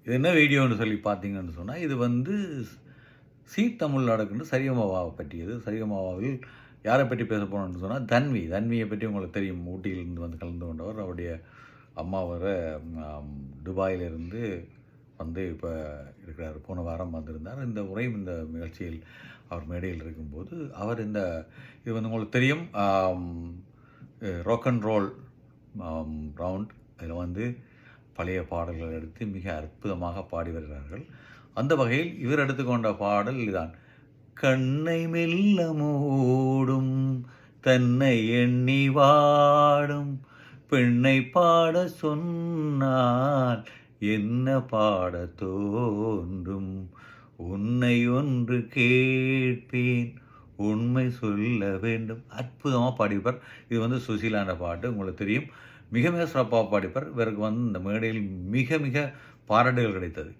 இது என்ன வீடியோன்னு சொல்லி பார்த்தீங்கன்னு சொன்னால், இது வந்து சீ தமிழ் நாடகம்னு சரிகமபாவை பற்றியது. சரிகமபாவில் யாரை பற்றி பேச போனோம்னு சொன்னால், தன்வியை பற்றி உங்களுக்கு தெரியும். ஊட்டியிலிருந்து வந்து கலந்து கொண்டவர். அவருடைய அம்மா வர துபாயிலிருந்து வந்து இப்போ இருக்கிறார். போன வாரம் வந்திருந்தார். இந்த முறையும் இந்த நிகழ்ச்சியில் அவர் மேடையில் இருக்கும்போது அவர் இது வந்து உங்களுக்கு தெரியும், ராக் அண்ட் ரோல் ரவுண்ட். அதில் வந்து பழைய பாடல்கள் எடுத்து மிக அற்புதமாக பாடி வருகிறார்கள். அந்த வகையில் இவர் எடுத்துக்கொண்ட பாடல் இதுதான். கண்ணை மெல்ல மூடும் தன்னை எண்ணி வாடும் பெண்ணை பாட சொன்னால் என்ன பாட தோன்றும், உன்னை ஒன்று கேட்பேன் உண்மை சொல்ல வேண்டும். அற்புதமாக பாடிப்பார். இது வந்து சுசீலான பாட்டு உங்களுக்கு தெரியும். மிக மிக சிறப்பாக பாடிப்பார். இவருக்கு வந்து இந்த மேடையில் மிக மிக பாராட்டுகள் கிடைத்தது.